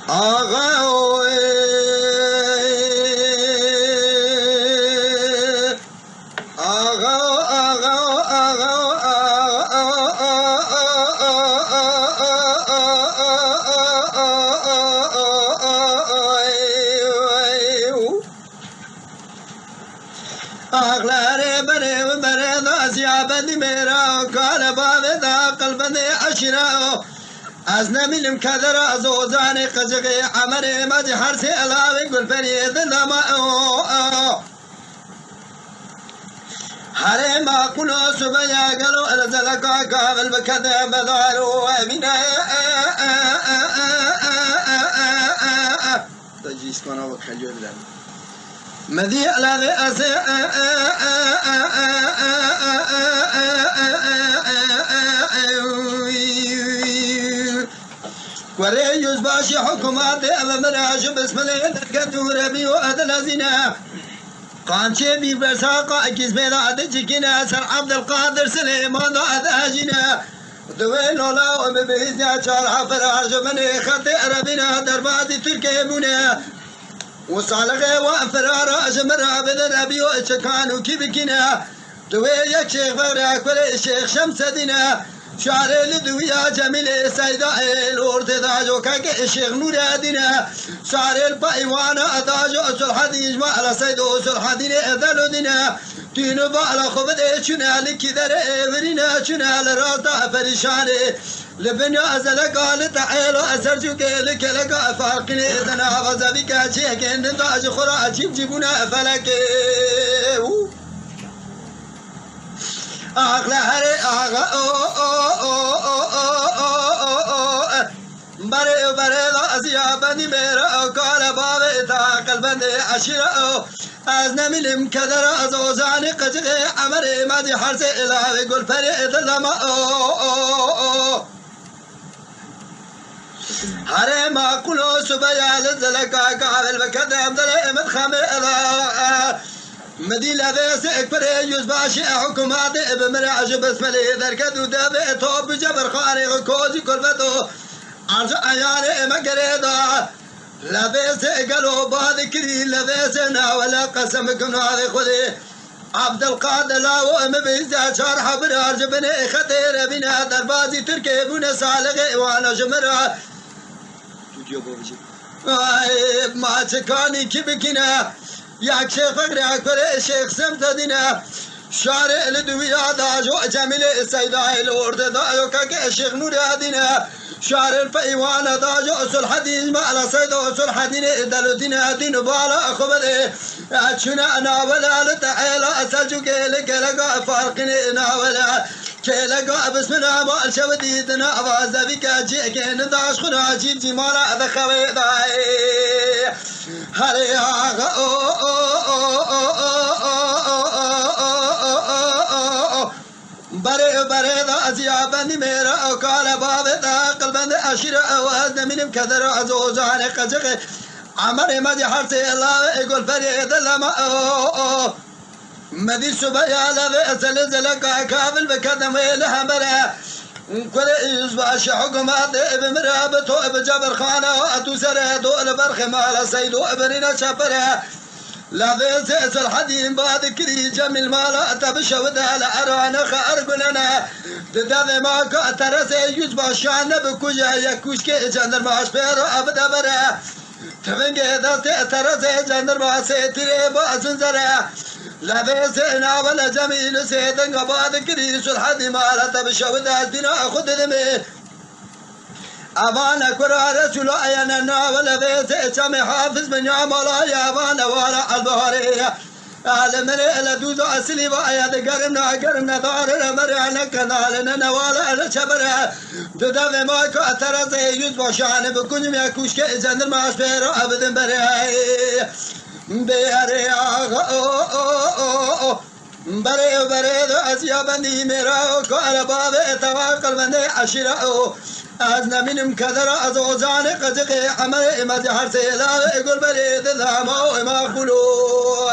آقا أغلى بره بره داسيا بدي ميرا قال باب ذا قلبني عشرة أزنمي مكدر أزوزاني قزقي عمري مدي حرسي ألاوي قل فريد لما هري ما كنو سبيا قالوا أرزلقا قابل بكذا بذارو أمينا تجيس كنا وكحليو لنا مدي على ذي وريجوز باشي حكومات أمراج بسم الله الكتور بي وأدل زنا قانشي بي برساقا أكيز بيضا أدجكنا سر عبد القادر سليمان أدهجنا دوين لولا ومبهزنا شارع فراج مني خطي ربنا درباتي تركي منا وصالغي وفرارا أجمر عبد الربي وإشكانو كيبكنا دوي يك شيخ فراك ولا الشيخ شمس دينا شعر لدويا جميل سيدا الورد داجو كاك الشيخ نور دينا شعر البايوانا داجو أسل حديج ما على سيدو أسل حدين أذلو دينا دينو بالا خبد شنا لكدر إبرنا شنا لراتا فرشاني لبنيا أزل قال تعالوا أسرجو كيلك لقا فارقني إذنا غزبك شيك إن داج خرا جيبونا فلك أغلى هري بري بري أزيا بني ميرا قال بابي تاقل بني عشيرا أزنمي لمكدر أزوزاني قجغي عمري مدي حرسي إلهي قل فريد لما هري ما كلو سبيا لزلقا قابل بكدام دلي مدخمي مدي لذيس اكبر يزباشي حكومات بمرعج بسم الله ذركدو دابي توب جبر خارق كوزي كلفتو عرض عياري مقريدا لذيس قالوا باذكري لذيسنا ولا قسمكم هذا خذي عبد القادر لاو مبيزا شارح برارج بني خطير بنا دربازي تركي بنا سالغي وانا جمرا ما تكاني كبكنا ياك شيخ فقري أكبر شيخ سمتدنا شارع لدويا داجو جميل السيدة الورد داجو كاك الشيخ نور دينا شارع الفيوانا داجو أسل حدين ما على سيدة أسل حدين دلو دينا دين بالا أخبر أتشنا أنا ولا لتعالى أسلجو كيلك لقا فارقني أنا ولا كيلك بسم الله ما الشوديدنا أفاز بك جيك نداش خنا جيب جمالا أذخوي داي هري بري بري ذا أزيابني ميرا قال باب ذا قلبن أشيرا وهذا من كذر أزوجان قجق عمر مدي حرسي الله يقول فريد لما مدي سبيا لذي زلزلقا كافل بكذا ويلها برا كل إزباش حكومات بمرابطو بجبر خانة أتوسر دول برخ مال سيدو ابننا شبرا لذي سيس الحديم بعد كري جميل مالا تبشودا لأرانا خارقلنا تدذي ما كأتر سيجوز باشان بكوجا يكوش كي جندر معش بيرو أبدا برا تفنجي ذا تأتر سي جندر معش سيتري باسن زرا لذي سينا ولا جميل سيدن بعد كري سلحدي مالا تبشودا دينا أخذ دمي أبانا كرا رسول أيانا ولا ذي حافظ من يعمل يا أبانا وراء البحرية أهل لدوز أسلي وأياد قرمنا دار مرعنا كنالنا نوالا على شبرا تدافع ما كأثر زي يوز شان بكون يكوش كإجندر ما أشبه أبدا بري بري بري بري أسيا بني ميرا قال بابي توكل بني عشيرا أزنا منهم كذرة أزوجان قزقي عمل إمد حرسي لا يقول بريد ذهما وما قلوا